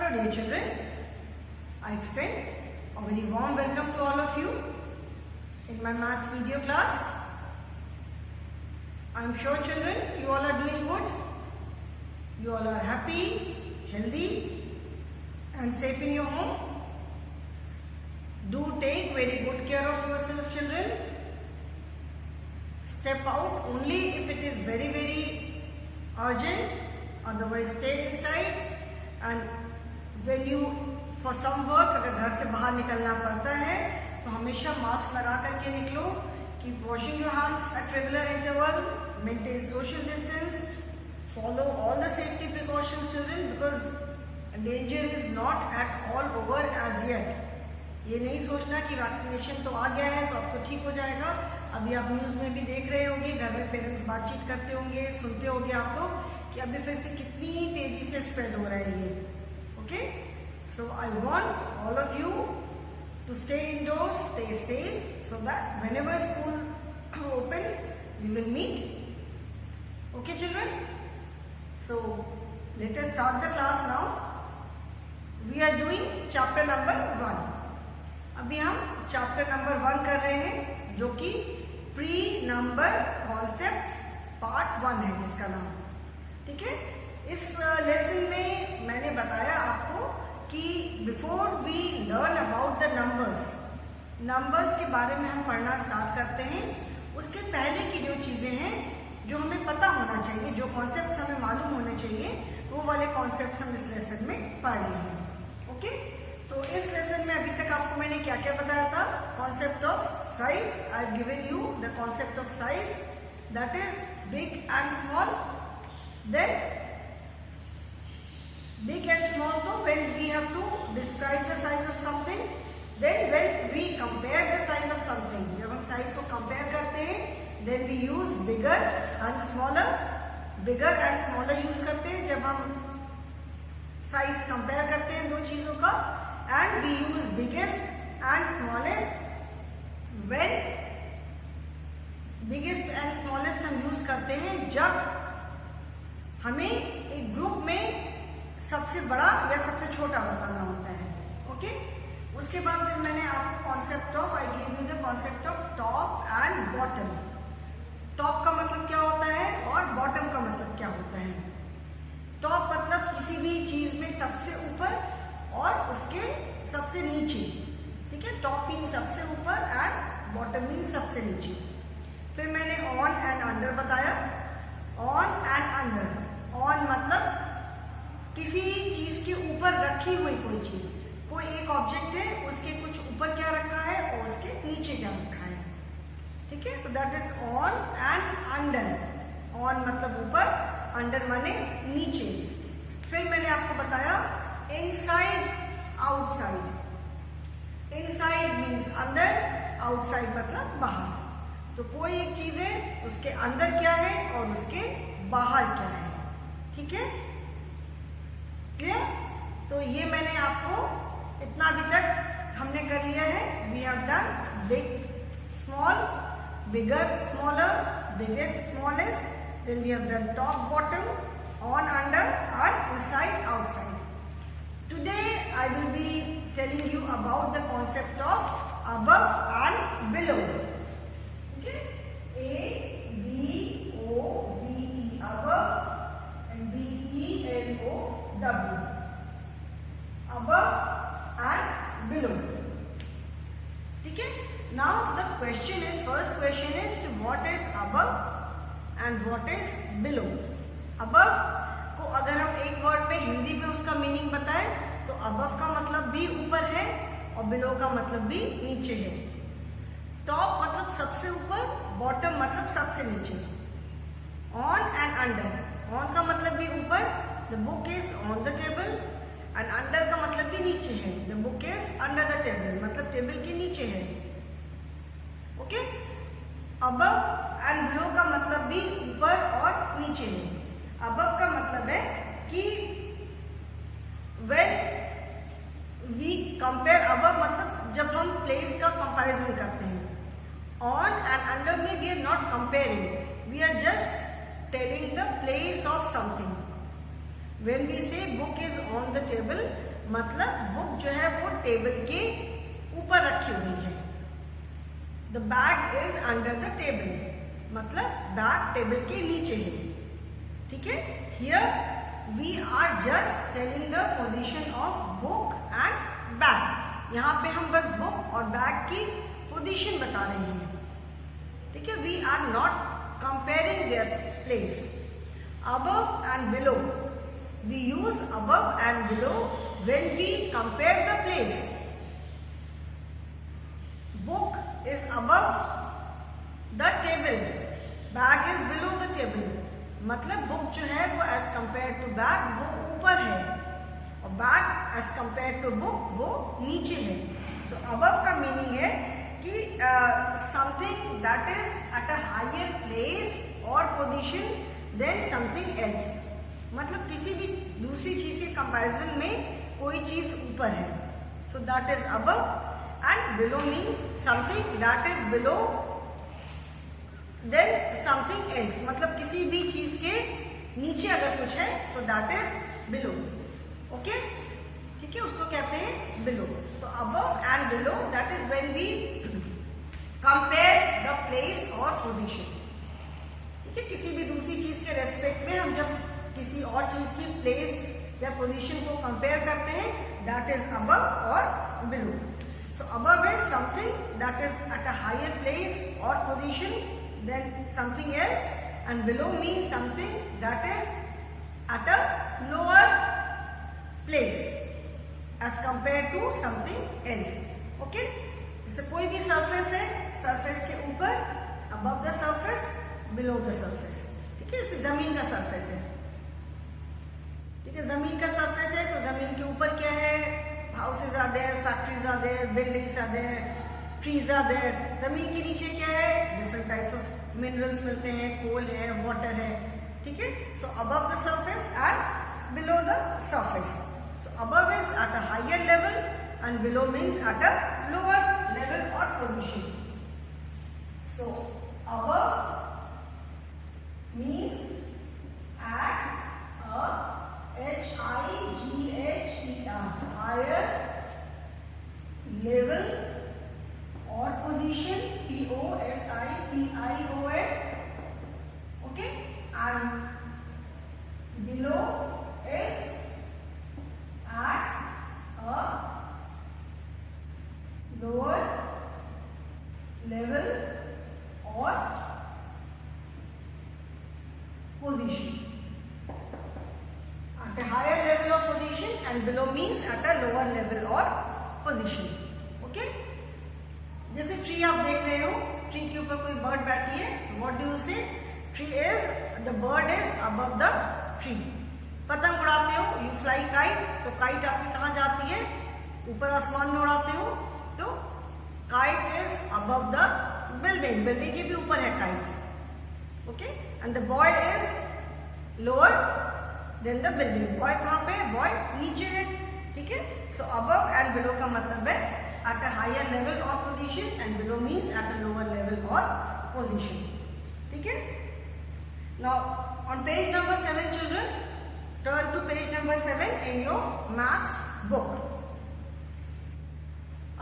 Hello dear children, I extend a very warm welcome to all of you in my maths video class. I am sure children you all are doing good, you all are happy, healthy and safe in your home. Do take very good care of yourselves children. Step out only if it is very urgent, otherwise stay inside. And when you for some work अगर घर से बाहर निकलना पड़ता है तो हमेशा mask लगा करके निकलो. Keep washing your hands at regular interval, maintain social distance, follow all the safety precautions children, because danger is not at all over as yet. ये नहीं सोचना कि वैक्सीनेशन तो आ गया है तो अब तो ठीक हो जाएगा. अभी आप न्यूज़ में भी देख रहे होंगे, घर में पेरेंट्स बातचीत करते होंगे, सुनते होंगे आप लोग कि अभी फिर से कितनी तेजी से स्प्रेड हो रहा है ये. Okay, so I want all of you to stay indoors, stay safe, so that whenever school opens we will meet. Okay children, so let us start the class now. We are doing chapter number 1. अभी हम chapter number 1 कर रहे हैं जो कि pre number concepts part 1 है जिसका नाम. ठीक है, इस लेसन में मैंने बताया आपको कि before we learn about the numbers के बारे में हम पढ़ना स्टार्ट करते हैं. उसके पहले की जो चीजें हैं जो हमें पता होना चाहिए, जो कॉन्सेप्ट हमें मालूम होने चाहिए, वो वाले कॉन्सेप्ट हम इस लेसन में पढ़ रहे हैं. ओके, तो इस लेसन में अभी तक आपको मैंने क्या क्या बताया था. Concept of size, I have given you the concept of size, that is big and small. Then big and small, तो when we have to describe the size of something, then when we compare the size of something, जब हम size को compare करते हैं, then we use bigger and smaller. Bigger and smaller use करते हैं जब हम साइज कंपेयर करते हैं दो चीजों का. And we use biggest and smallest when biggest and smallest हम यूज करते हैं जब हमें एक ग्रुप में सबसे बड़ा या सबसे छोटा बताना होता है. ओके, उसके बाद फिर मैंने आपको concept of, I give you the concept of top and bottom. Top का मतलब क्या होता है और बॉटम का मतलब क्या होता है. टॉप मतलब किसी भी चीज में सबसे ऊपर और उसके सबसे नीचे. ठीक है, टॉप मीन सबसे ऊपर एंड बॉटम मीन सबसे नीचे. फिर मैंने ऑन एंड अंडर बताया. ऑन एंड अंडर, ऑन मतलब किसी चीज के ऊपर रखी हुई कोई चीज, कोई एक ऑब्जेक्ट है, उसके कुछ ऊपर क्या रखा है और उसके नीचे क्या रखा है. ठीक है, तो that is on and under. On मतलब ऊपर, अंडर माने नीचे. फिर मैंने आपको बताया इनसाइड आउटसाइड. इनसाइड मीन्स अंदर, आउटसाइड मतलब बाहर. तो कोई एक चीज है, उसके अंदर क्या है और उसके बाहर क्या है. ठीक है, क्लियर. तो ये मैंने आपको इतना अभी तक हमने कर लिया है. We have done big small, bigger smaller, biggest smallest. Then we have done top bottom, on under and inside outside. Today I will be telling you about the concept of above and below. Okay, A B O V E, above, and B E L O W, above and below. ठीक है, now the question is, first question is what is above and what is below. Above को अगर हम एक word में हिंदी में उसका meaning बताएं तो अबव का मतलब भी ऊपर है और बिलो का मतलब भी नीचे है. टॉप मतलब सबसे ऊपर, बॉटम मतलब सबसे नीचे. ऑन एंड अंडर, ऑन का मतलब भी ऊपर, the book is on the table, and under का मतलब भी नीचे है, the book is under the table मतलब टेबल के नीचे है. ओके, अबव एंड बिलो का मतलब भी ऊपर और नीचे है. अबव का मतलब है कि when we compare, अबव मतलब जब हम प्लेस का कंपैरिजन करते हैं. ऑन एंड अंडर में we are not comparing, we are just telling the place of something. When we say book is on the table, मतलब बुक जो है वो टेबल के ऊपर रखी हुई है। The bag is under the table, मतलब बैग टेबल के नीचे है। ठीक है, here we are just telling the position of book and bag. यहाँ पे हम बस बुक और बैग की पोजीशन बता रहे हैं। ठीक है, we are not comparing their place. Above and below, we use above and below when we compare the place. Book is above the table, bag is below the table, मतलब book जो है वो as compare to bag वो ऊपर है और bag as compare to book वो नीचे है। सो अबव का मीनिंग है कि something that is at a higher place और पोजीशन देन समथिंग एल्स, मतलब किसी भी दूसरी चीज के कंपैरिजन में कोई चीज ऊपर है। So that is above and below means something that is below then something else, मतलब किसी भी चीज के नीचे अगर कुछ है तो दैट इज बिलो। ओके, ठीक है, उसको कहते हैं बिलो। तो above and below that is when we compare the place और पोजीशन। ठीक है, किसी भी दूसरी चीज के रेस्पेक्ट में हम जब किसी और चीज की प्लेस या पोजीशन को कंपेयर करते हैं दैट इज अबव और below. So above is something that is at a higher place और position then something else, and below means something that is at a lower place as compared to something else. Okay, जैसे कोई भी surface है, surface के ऊपर above the surface, below the surface। ठीक है, जैसे जमीन का सरफेस है। ठीक है, जमीन का सरफेस है तो जमीन के ऊपर क्या है, houses are there, factories are there, buildings are there, trees are there. जमीन के नीचे क्या है, डिफरेंट टाइप्स ऑफ मिनरल्स मिलते हैं, कोल है, वाटर है। ठीक है, so above the surface and below the surface. So above is at a higher level and below means at a lower level और position. So above means at a HIGHER higher level और position POSITION। Okay, and below is at a lower level और position. At a higher level और position and below means at a lower level और position. Okay, जैसे tree आप देख रहे हो, tree के ऊपर कोई बर्ड बैठी है, व्हाट डू यू से, tree is the bird is above the tree. पतंग उड़ाते हो, यू फ्लाई काइट, तो काइट आपकी कहाँ जाती है, ऊपर आसमान में उड़ाते हो, तो kite is above the building, building के भी ऊपर है kite. Okay, and the boy is lower than the building, boy कहाँ पे है, बॉय नीचे है। ठीक है, सो अबव एंड बिलो का मतलब है at a higher level or position and below means at a lower level or position। ठीक है, now on page number 7 children, turn to page number 7 in your maths book।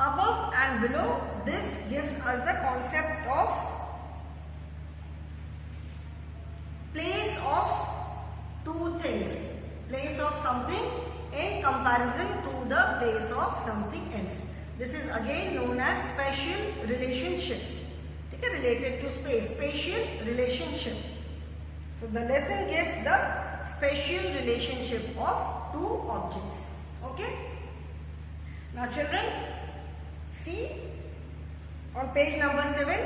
Above and below, this gives us the concept of place of two things, place of something in comparison to the place of something else। This is again known as spatial relationships। ठीक है, related to space, spatial relationship। So the lesson gives the spatial relationship of two objects। Okay, now children see on page number 7,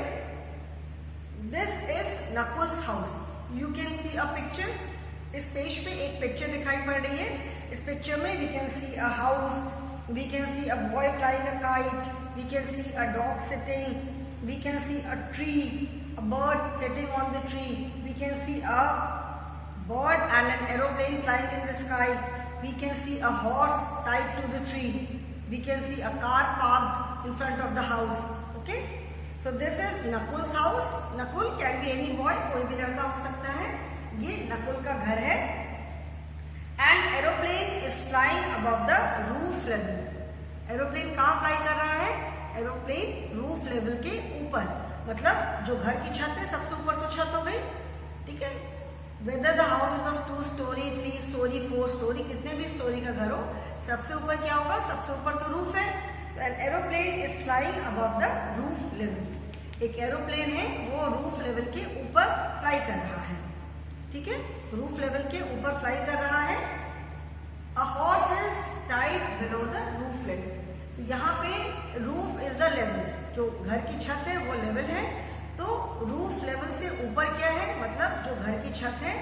this is Nakul's house। You can see a picture। इस page पे एक picture दिखाई पड़ रही है। इस picture में we can see a house, we can see a boy flying a kite, we can see a dog sitting, we can see a tree, a bird sitting on the tree, we can see a bird and an aeroplane flying in the sky, we can see a horse tied to the tree, we can see a car parked in front of the house। Okay, so this is Nakul's house। Nakul can be any boy, कोई भी लड़का हो सकता है। ये नकुल का घर है। And aeroplane is flying above the roof roof level. Aeroplane कहाँ फ्लाई कर रहा है? एरोप्लेन रूफ लेवल के ऊपर, मतलब जो घर की छत है, सबसे ऊपर तो छत हो गई, ठीक है। Whether the house is of 2 story, 3 story, 4 story, कितने भी स्टोरी का घर हो, सबसे ऊपर क्या होगा? सबसे ऊपर तो रूफ है। तो N aeroplane is flying above the roof level. एक एरोप्लेन है वो रूफ लेवल के ऊपर फ्लाई कर रहा है, ठीक है, रूफ लेवल के ऊपर फ्लाई कर रहा है। A horse is tied below the roof level. तो यहाँ पे रूफ इज द लेवल, जो घर की छत है वो लेवल है, तो रूफ लेवल से ऊपर क्या है? मतलब जो घर की छत है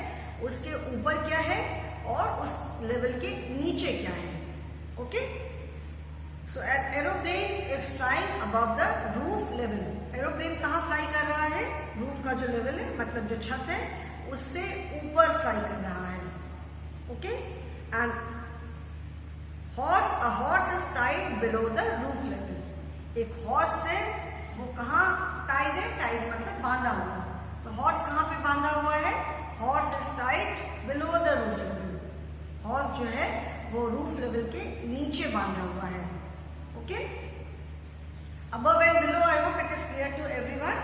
उसके ऊपर क्या है और उस लेवल के नीचे क्या है, okay. So N aeroplane is flying above the roof level. Aeroplane कहाँ फ्लाई कर रहा है? रूफ का जो लेवल है, मतलब जो छत है, उससे ऊपर फ्लाई कर रहा है, okay. And a horse is tied below the roof level. एक हॉर्स है वो कहाँ टाइड है? टाइड मतलब बांधा हुआ। तो हॉर्स कहाँ पे बांधा हुआ है? Horse is tied below the roof level. Horse जो है वो रूफ लेवल के नीचे बांधा हुआ है, okay. Above and below, I hope it is clear to everyone.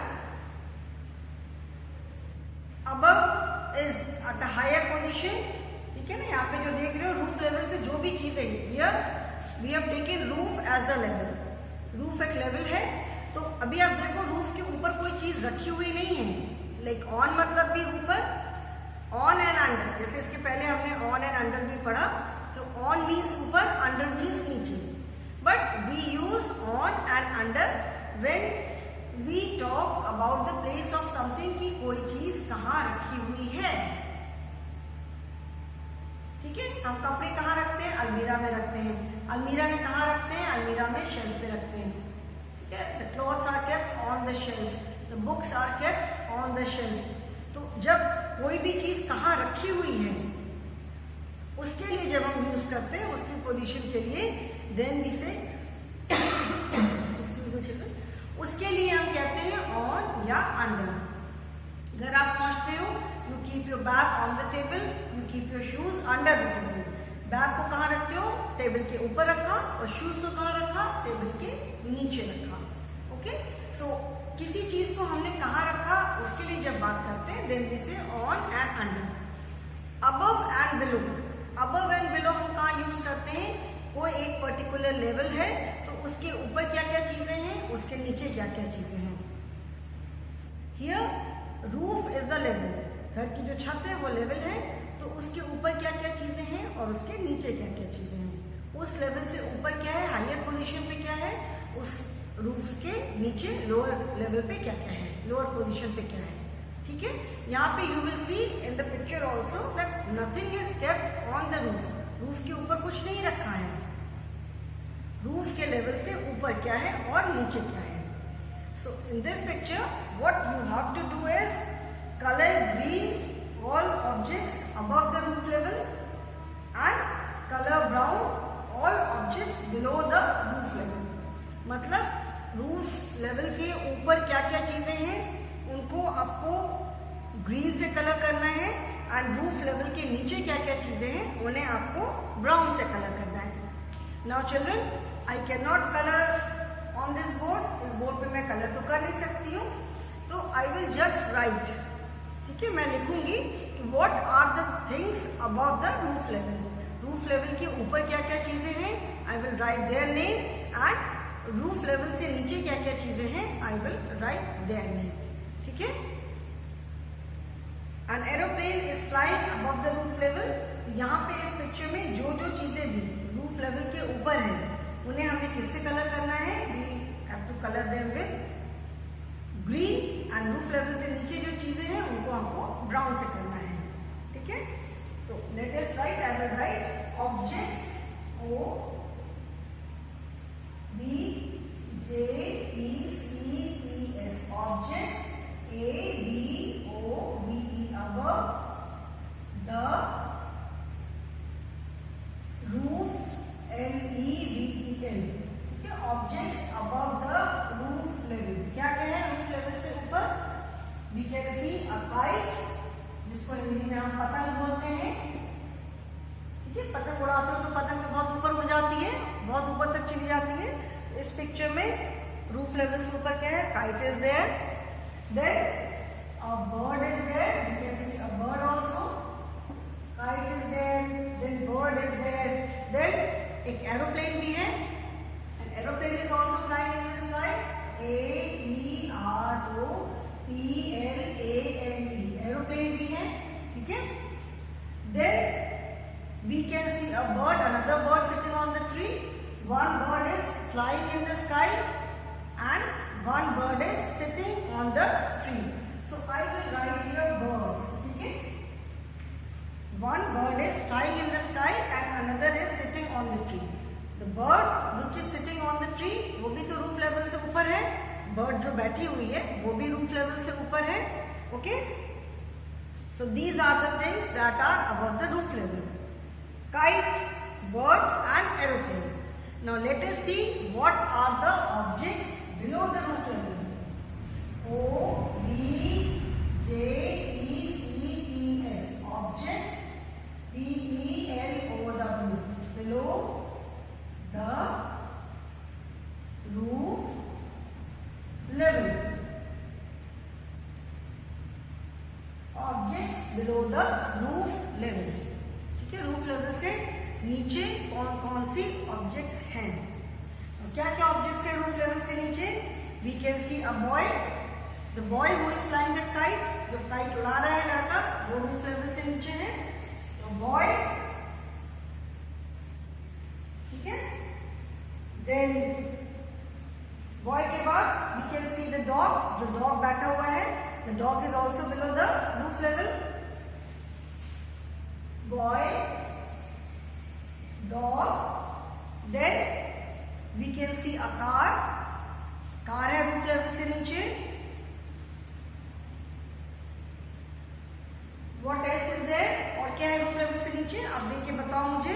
Above is at a higher position, ठीक है ना। यहाँ पे जो देख रहे हो रूफ लेवल से जो भी चीजें, here we have taken roof as a level. Roof एक लेवल है, तो अभी आप देखो रूफ के ऊपर कोई चीज रखी हुई नहीं है। लाइक ऑन मतलब भी ऊपर, ऑन एंड अंडर, जैसे इसके पहले हमने ऑन एंड अंडर भी पढ़ा। तो ऑन मीन्स ऊपर, अंडर मीन्स नीचे। But we use on and under when we talk about the place of something, की कोई चीज कहाँ रखी हुई है, ठीक है। हम कपड़े कहाँ रखते हैं? अलमीरा में रखते हैं। अलमीरा में कहाँ रखते हैं? अलमीरा में शेल्फ पे रखते हैं, ठीक है। The clothes are kept on the shelf, the books are kept on the shelf. तो जब कोई भी चीज कहाँ रखी हुई है उसके लिए जब हम यूज करते हैं उसकी पोजीशन के लिए, देन वी से उसके लिए हम कहते हैं ऑन या अंडर। घर आप पहुंचते हो, you keep your bag on the table, you keep your shoes under the table. Bag को कहाँ रखते हो? टेबल के ऊपर रखा, और शूज को कहाँ रखा? टेबल के नीचे रखा, ओके। सो किसी चीज को हमने कहाँ रखा उसके लिए जब बात करते हैं, देन वी से on and under. Above and below, above and below हम कहाँ यूज करते हैं? कोई एक पर्टिकुलर लेवल है तो उसके ऊपर क्या क्या चीजें हैं, उसके नीचे क्या क्या चीजें हैं। Here roof is the level, घर की जो छत है वो लेवल है, तो उसके ऊपर क्या क्या चीजें हैं और उसके नीचे क्या क्या चीजें हैं। उस लेवल से ऊपर क्या है? हायर पोजीशन पे क्या है? उस रूफ के नीचे लोअर लेवल पे क्या क्या है, लोअर पोजीशन पे क्या है, ठीक है। यहाँ पे you will see in the picture also that nothing is kept on the roof. Roof के ऊपर कुछ नहीं रखा है। रूफ के लेवल से ऊपर क्या है और नीचे क्या है। So in this picture what you have to do is colour green all objects above the roof level and colour brown all objects below the roof level. मतलब रूफ लेवल के ऊपर क्या क्या चीजें हैं उनको आपको ग्रीन से कलर करना है, एंड रूफ लेवल के नीचे क्या क्या चीजें हैं उन्हें आपको ब्राउन से कलर करना है। Now children, I can not colour on this board. इस बोर्ड पे मैं कलर तो कर नहीं सकती हूँ, तो आई विल जस्ट राइट, ठीक है। मैं लिखूंगी कि what are the things above the roof level. Roof level के ऊपर क्या क्या चीजें हैं, I will write their name, and roof level से नीचे क्या क्या चीजें हैं, I will write their name, ठीक है। An aeroplane is flying above the roof level. यहाँ पे इस पिक्चर में जो जो चीजें भी रूफ लेवल के ऊपर है उन्हें हमें किससे कलर करना है? We have to colour them with green, and roof level से नीचे जो चीजें हैं उनको हमको ब्राउन से करना है, ठीक है। तो let us write, I will write objects O B J E C T S, objects A B O V E, above the roof L E V E L, ठीक है। Objects above the roof level, क्या क्या है roof level से ऊपर? We can see a kite, जिसको हिंदी में हम पतंग बोलते हैं, ठीक है। पतंग उड़ाते हो तो पतंग तो बहुत ऊपर उड़ जाती है, रूफ लेवल से ऊपर क्या है? Kite is there, then a bird is there, we can see a bird also, kite is there, then bird is there, then एक aeroplane भी है, an aeroplane is also flying in the sky, aeroplane, aeroplane भी है, ठीक है? Then we can see a bird, another bird sitting on the tree, one bird is flying in the sky and one bird is sitting on the tree. So I will write here birds, okay? One bird is flying in the sky and another is sitting on the tree. The bird which is sitting on the tree, वो भी तो roof level से ऊपर है. Bird जो बैठी हुई है, वो भी रूफ लेवल से ऊपर है, okay? So these are the things that are above the roof level. Kite, birds and aeroplane. Now let us see what are the objects below the roof level. O, B, J, E, C, T, S. Objects, B-E-L-O-W. Below the roof level. Objects below the roof level. ठीक है, roof level से नीचे कौन कौन see objects हैं? क्या क्या objects हैं रूफ लेवल से नीचे? We can see a boy. The boy who is flying the kite, जो kite उड़ा रहा है लड़का, वो रूफ लेवल से नीचे है. तो boy, ठीक है. Then boy के बाद we can see the dog, जो dog बैठा हुआ है. The dog is also below the roof level. Boy, dog. Then we can see a car. Car है रूफ लेवल से नीचे. What else is there? और क्या है रूफ लेवल से नीचे? आप देख के बताओ मुझे.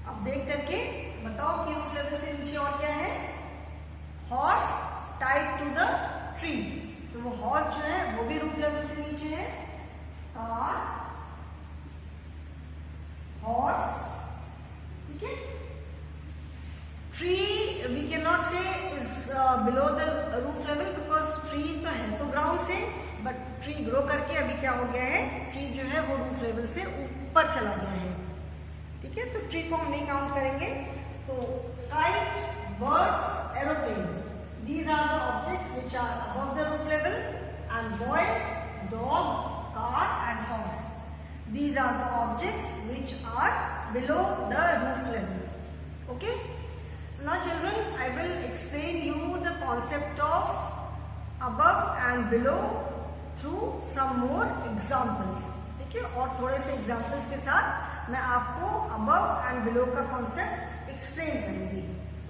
आप देख करके बताओ कि रूफ लेवल से नीचे और क्या है? Horse tied to the tree. तो वो हॉर्स जो है वो भी रूफ लेवल से नीचे है. कार, हॉर्स, ठीक है. ट्री वी कैन नॉट से is below the roof level because tree तो है तो ग्राउंड से, बट ट्री ग्रो करके अभी क्या हो गया है? ट्री जो है वो रूफ लेवल से ऊपर चला गया है, ठीक है. तो ट्री को हम नहीं काउंट करेंगे. तो kite, birds, aeroplane, these are the objects which are above the roof level, and boy, dog, car and horse, these are the objects which are below the roof level. Okay, so now children, I will explain you the concept of above and below through some more examples. ठीक है, और थोड़े से examples के साथ मैं आपको above and below का कॉन्सेप्ट एक्सप्लेन करूंगी.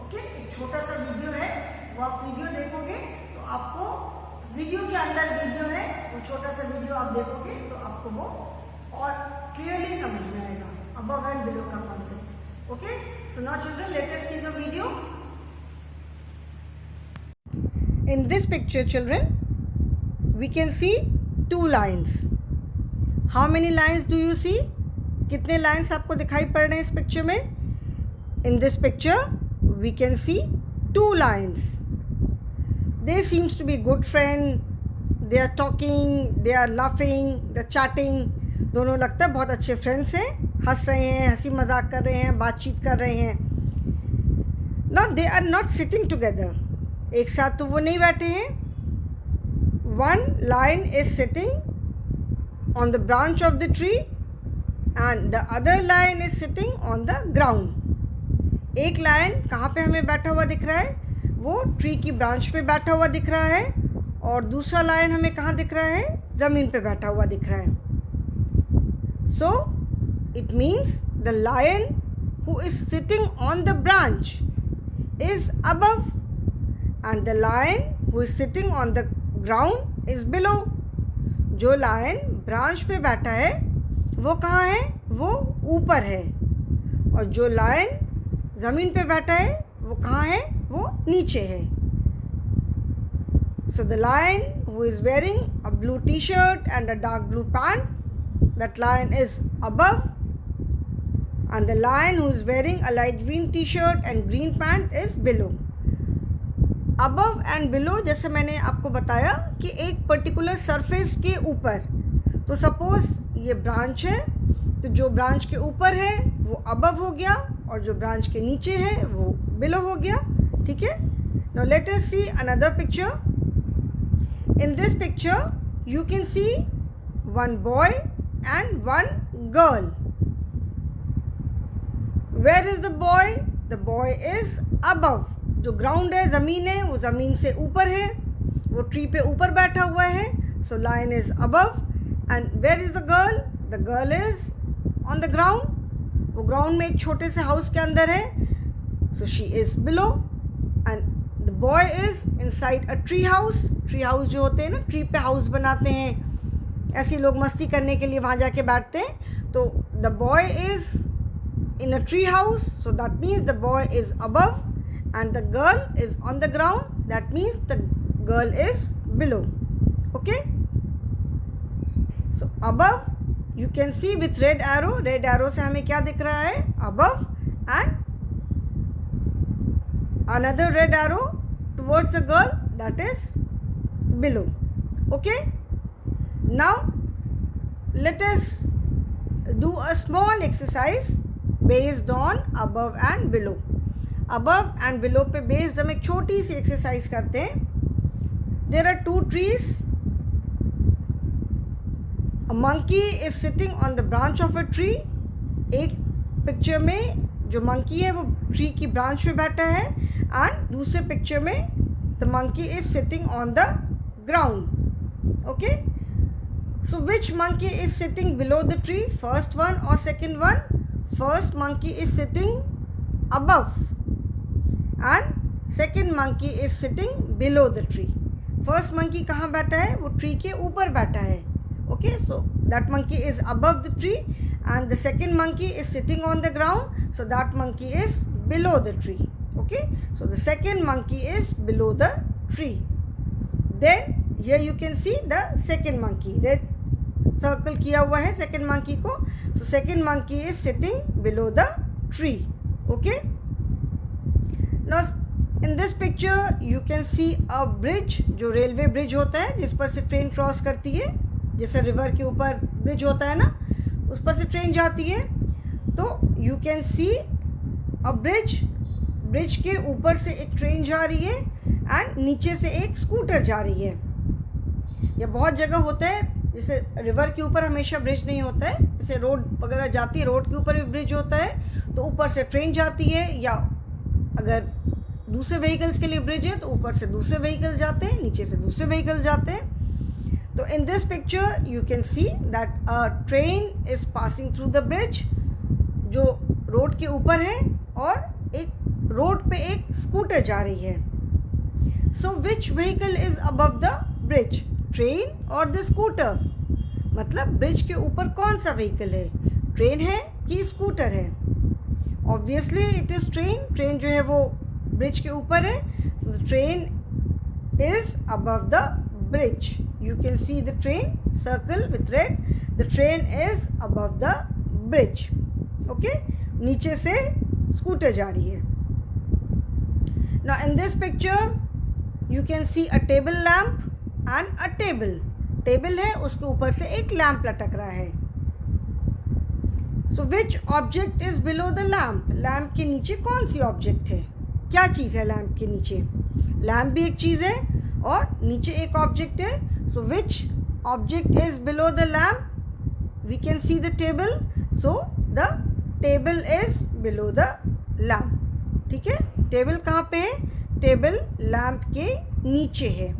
ओके, एक छोटा सा वीडियो है, वो आप वीडियो देखोगे तो आपको वीडियो के अंदर वीडियो है, वो छोटा सा वीडियो आप देखोगे तो आपको वो और क्लियरली समझ में आएगा अबव एंड बिलो का concept. Okay, so now children, late us see the video. In this picture children, we can see two lines. How many lines do you see? कितने लाइन्स आपको दिखाई पड़ रहे हैं इस पिक्चर में? In this picture we can see two lines. They seems to be good friend. They are talking, they are laughing, they are chatting. दोनों लगता है बहुत अच्छे फ्रेंड्स हैं, हंस रहे हैं, हंसी मजाक कर रहे हैं, बातचीत कर रहे हैं. Now they are not sitting together. एक साथ तो वो नहीं बैठे हैं. One lion is sitting on the branch of the tree and the other lion is sitting on the ground. एक लायन कहाँ पे हमें बैठा हुआ दिख रहा है? वो ट्री की ब्रांच पे बैठा हुआ दिख रहा है, और दूसरा लायन हमें कहाँ दिख रहा है? ज़मीन पे बैठा हुआ दिख रहा है. So it means the lion who is sitting on the branch is above and the lion who is sitting on the ground is below. जो लायन ब्रांच पे बैठा है वो कहाँ है? वो ऊपर है, और जो लायन ज़मीन पे बैठा है वो कहाँ है? वो नीचे है. So the lion who is wearing a blue t-shirt and a dark blue pant, that lion is above, and the lion who is wearing a light green t-shirt and green pant is below. Above and below, जैसे मैंने आपको बताया कि एक particular surface के ऊपर, तो suppose ये ब्रांच है, तो जो ब्रांच के ऊपर है वो अबव हो गया और जो ब्रांच के नीचे है वो बिलो हो गया, ठीक है। Now let us see another picture. In this picture you can see one boy and one girl. Where is the boy? The boy is above. जो ग्राउंड है, ज़मीन है, वो ज़मीन से ऊपर है, वो ट्री पे ऊपर बैठा हुआ है, so lion is above. And where is the girl? The girl is on the ground. वो ग्राउंड में एक छोटे से हाउस के अंदर है, so she is below. And the boy is inside a tree house. Tree house जो होते हैं ना, ट्री पे हाउस बनाते हैं, ऐसे लोग मस्ती करने के लिए वहाँ जाके बैठते हैं। तो the boy is in a tree house, so that means the boy is above and the girl is on the ground, that means the girl is below. Okay, so above you can see with red arrow, red arrow से हमें क्या दिख रहा है? Above, and another red arrow towards the girl, that is below. Okay, now let us do a small exercise based on above and below. Above and below पे based हम एक छोटी सी एक्सरसाइज करते हैं। There are two trees, a monkey is sitting on the branch of a tree. एक picture में जो मंकी है वो ट्री की ब्रांच में बैठा है, एंड दूसरे पिक्चर में the monkey is sitting on the ground. Okay, so which monkey is sitting below the tree, first one और second one? First monkey is sitting above and second monkey is sitting below the tree. First monkey कहाँ बैठा है? वो tree के ऊपर बैठा है। Okay, so that monkey is above the tree and the second monkey is sitting on the ground, so that monkey is below the tree. Okay, so the second monkey is below the tree. Then here you can see the second monkey, red circle किया हुआ है second monkey को, so second monkey is sitting below the tree. Okay, now in this picture you can see a bridge, जो railway bridge होता है जिस पर से ट्रेन क्रॉस करती है, जैसे रिवर के ऊपर ब्रिज होता है ना, उस पर से ट्रेन जाती है। तो you can see a bridge, bridge के ऊपर से एक ट्रेन जा रही है एंड नीचे से एक स्कूटर जा रही है। यह बहुत जगह होता है, जैसे रिवर के ऊपर हमेशा ब्रिज नहीं होता है, जैसे रोड वगैरह जाती है, रोड के ऊपर भी ब्रिज होता है, तो ऊपर से ट्रेन जाती है, या अगर दूसरे व्हीकल्स के लिए ब्रिज है तो ऊपर से दूसरे व्हीकल्स जाते हैं, नीचे से दूसरे व्हीकल्स जाते हैं। तो इन this picture you can see that a train is passing through the bridge, जो रोड के ऊपर है, और एक रोड पे एक स्कूटर जा रही है। So which vehicle is above the bridge, train और द स्कूटर? मतलब ब्रिज के ऊपर कौन सा व्हीकल है, ट्रेन है कि स्कूटर है? Obviously it is train. Train जो है वो ब्रिज के ऊपर है, तो the train is above the bridge. You can see the train circle with red, the train is above the bridge. Okay, नीचे से स्कूटर जा रही है। Now in this picture you can see a table lamp and a table. Table है, उसके ऊपर से एक लैम्प लटक रहा है। So which object is below the lamp? Lamp के नीचे कौन सी ऑब्जेक्ट है? क्या चीज़ है लैम्प के नीचे? लैम्प भी एक चीज़ है और नीचे एक ऑब्जेक्ट है। So which object is below the lamp? We can see the table, so the table is below the lamp. ठीक है, टेबल कहाँ पे है? टेबल लैम्प के नीचे है।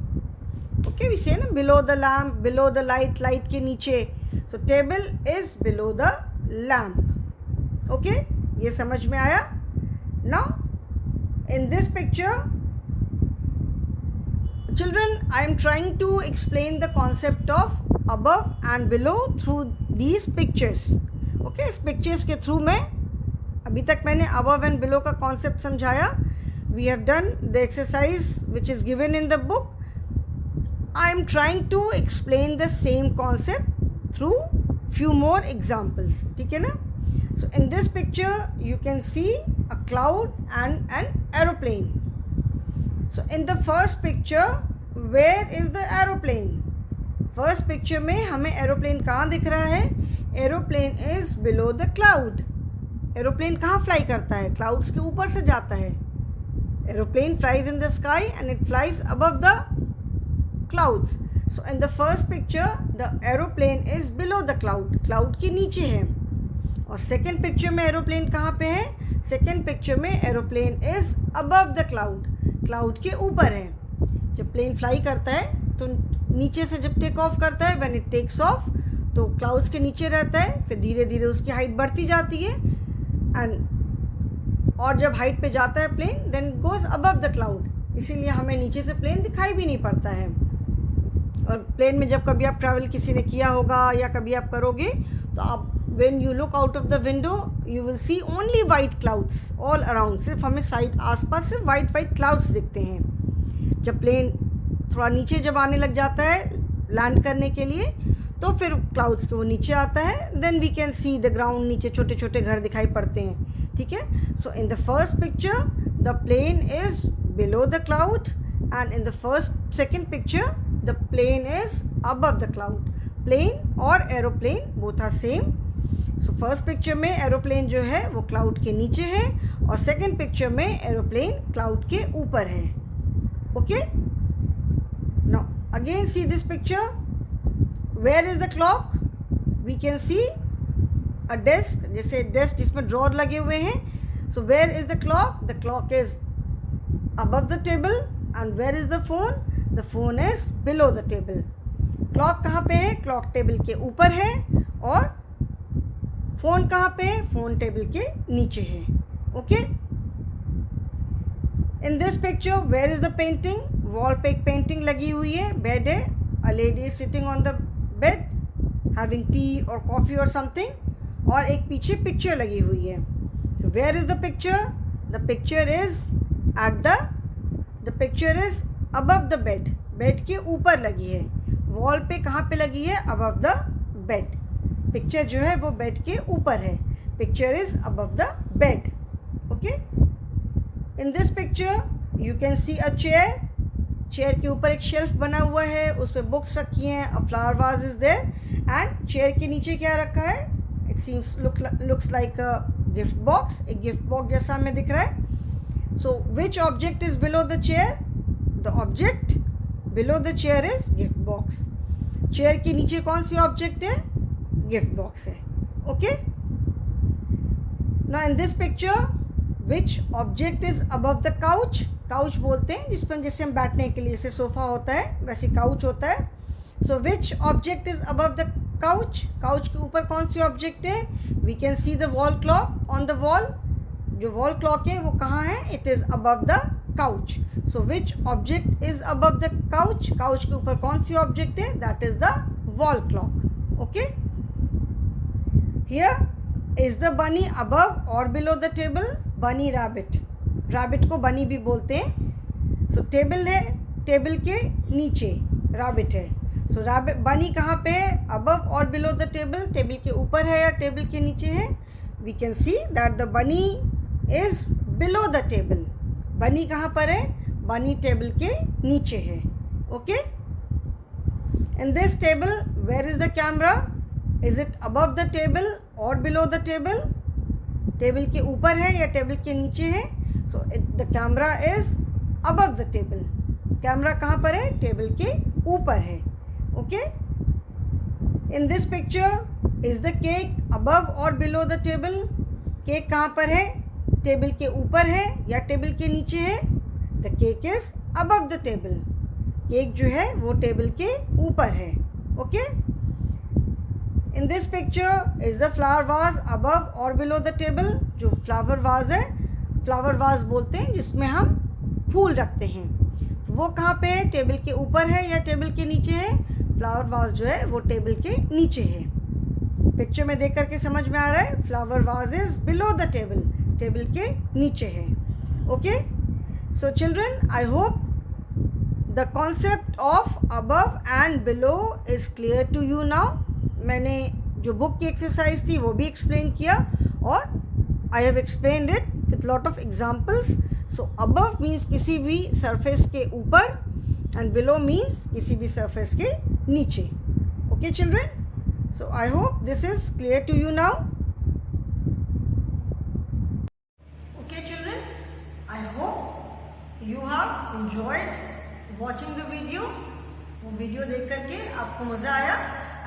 ओके, वी से ना below the lamp, below the light, light के नीचे। सो table is below the lamp. Okay, ये समझ में आया? Now in this picture children, I am trying to explain the concept of above and below through these pictures. Okay, इस pictures के through में अभी तक मैंने above and below का concept समझाया. We have done the exercise which is given in the book. I am trying to explain the same concept through few more examples. ठीक है ना? So in this picture you can see a cloud and an aeroplane. So in the first picture where is the aeroplane? First picture में हमें aeroplane कहाँ दिख रहा है? Aeroplane is below the cloud. Aeroplane कहाँ फ्लाई करता है? Clouds के ऊपर से जाता है। Aeroplane flies in the sky and it flies above the clouds. So in the first picture the aeroplane is below the cloud, cloud के नीचे है। और सेकेंड पिक्चर में एरोप्लेन कहाँ पे है? सेकेंड पिक्चर में aeroplane is above the cloud, cloud के ऊपर है। जब प्लेन फ्लाई करता है तो नीचे से जब टेक ऑफ करता है, व्हेन इट टेक्स ऑफ, तो क्लाउड्स के नीचे रहता है, फिर धीरे धीरे उसकी हाइट बढ़ती जाती है और जब हाइट पे जाता है plane then goes above the cloud. इसीलिए हमें नीचे से प्लेन दिखाई भी नहीं पड़ता है। और प्लेन में जब कभी आप ट्रैवल किसी ने किया होगा या कभी आप करोगे तो आप when you look out of the window you will see only white clouds all around. सिर्फ हमें साइड आसपास सिर्फ वाइट वाइट क्लाउड्स दिखते हैं। जब प्लेन थोड़ा नीचे जब आने लग जाता है लैंड करने के लिए तो फिर क्लाउड्स के वो नीचे आता है, then we can see the ground, नीचे छोटे छोटे घर दिखाई पड़ते हैं। ठीक है, so in the first picture the plane is below the cloud and in the second picture the plane is above the cloud. Plane और aeroplane both are same. So first picture में एरोप्लेन जो है वो cloud के नीचे है और second picture में एरोप्लेन क्लाउड के ऊपर है। Okay, now again see this picture. Where is the clock? We can see a desk, जैसे डेस्क जिसमें ड्रॉर लगे हुए हैं। So where is the clock? The clock is above the table and where is the phone? The phone is below the table. Clock कहाँ पे है? Clock table के ऊपर है और फ़ोन कहाँ पे है? फ़ोन टेबल के नीचे है। Okay, in this picture where is the painting? Wall पे एक पेंटिंग लगी हुई है, बेड है, a lady is sitting on the bed having tea और कॉफ़ी और समथिंग, और एक पीछे पिक्चर लगी हुई है। तो where is the picture? The picture is at the picture is above the bed, bed के ऊपर लगी है। वॉल पे कहाँ पे लगी है? Above the bed. पिक्चर जो है वो बेड के ऊपर है। Picture is above the bed. Okay, in this picture you can see a chair. Chair के ऊपर एक शेल्फ बना हुआ है, उस पर बुक्स रखी हैं, a flower vase is there and chair के नीचे क्या रखा है? It seems looks like a gift box, एक गिफ्ट बॉक्स जैसा हमें दिख रहा है। So which object is below the chair? The object below the chair is gift box. Chair के नीचे कौन सी ऑब्जेक्ट है? गिफ्ट बॉक्स है। Okay, now in this picture which object is above the couch? Couch बोलते हैं जिस पर जैसे हम बैठने के लिए, जैसे सोफा होता है वैसे काउच होता है। So which object is above the couch? Couch के ऊपर कौन सी ऑब्जेक्ट है? We can see the wall clock on the wall. जो वॉल क्लॉक है वो कहाँ है? It is above the couch. So which object is above the couch? Couch के ऊपर कौन सी ऑब्जेक्ट है? That is the wall clock. Okay, here is the bunny above or below the table? bunny rabbit, rabbit को bunny भी बोलते हैं। so table है, टेबल के नीचे rabbit है। so rabbit bunny कहाँ पे है? above or below the table? Table के ऊपर है या टेबल के नीचे है? we can see that the bunny is below the table। bunny कहाँ पर है? bunny टेबल के नीचे है। okay, in this table where is the camera? Is it above the table or below the table? Table के ऊपर है या टेबल के नीचे है? So the camera is above the table। Camera कहाँ पर है? टेबल के ऊपर है। Okay? In this picture is the cake above or below the table? Cake कहाँ पर है? टेबल के ऊपर है या टेबल के नीचे है? The cake is above the table। Cake जो है वो टेबल के ऊपर है। Okay? In this picture is the flower vase above or below the table? जो flower vase है, flower vase बोलते हैं जिसमें हम फूल रखते हैं, तो वो कहाँ पे है? टेबल के ऊपर है या टेबल के नीचे है? flower vase जो है वो टेबल के नीचे है। पिक्चर में देख करके समझ में आ रहा है? flower vase is below the table, table के नीचे है। Okay, so children, I hope the concept of above and below is clear to you now। मैंने जो बुक की एक्सरसाइज थी वो भी एक्सप्लेन किया और I have explained it with lot of examples. So above means किसी भी सरफेस के ऊपर एंड बिलो मीन्स किसी भी सरफेस के नीचे. Okay children, so I hope this is clear to you now. Okay children, I hope you have enjoyed watching the video. वो video देख करके आपको मज़ा आया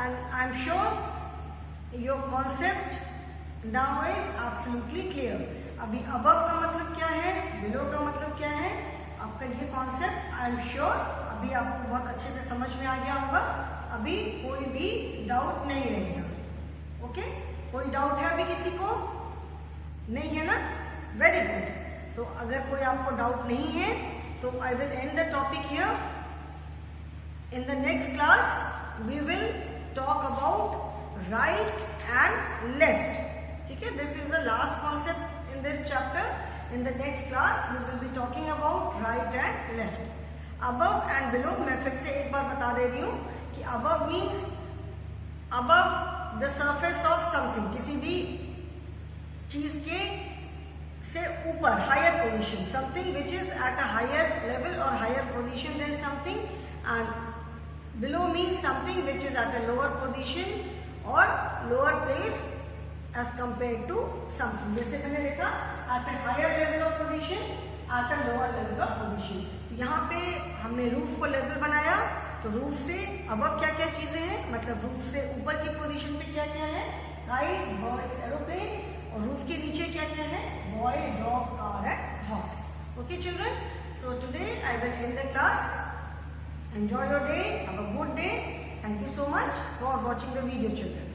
and I am sure your concept now is absolutely clear. अभी above का मतलब क्या है, बिलो का मतलब क्या है, आपका ये कॉन्सेप्ट आई एम श्योर अभी आपको बहुत अच्छे से समझ में आ गया होगा. अभी कोई भी डाउट नहीं रहेगा. ओके, कोई डाउट है अभी किसी को? नहीं है ना? Very good. तो अगर कोई आपको डाउट नहीं है तो I will end the topic here. In the next class we will talk about right and left. ठीक है, this is the last concept in this chapter. In the next class we will be talking about right and left. Above and below मैं फिर से एक बार बता दे रही हूँ कि above means above the surface of something, किसी भी चीज के से ऊपर, higher position, something which is at a higher level or higher position than something, and below means something which is at a lower position or lower place as compared to something. जैसे मैंने देखा at a higher level of position, at a lower level of position. तो यहाँ पे हमने roof को level बनाया. तो रूफ से अबव क्या क्या चीजें हैं, मतलब रूफ से ऊपर की पोजीशन पे क्या क्या है, काइट, बर्ड्स, एरोप्लेन, और रूफ के नीचे क्या क्या है, boy, dog, car and horse. Okay children, so today I will end the class. Enjoy your day, have a good day. Thank you so much for watching the video children.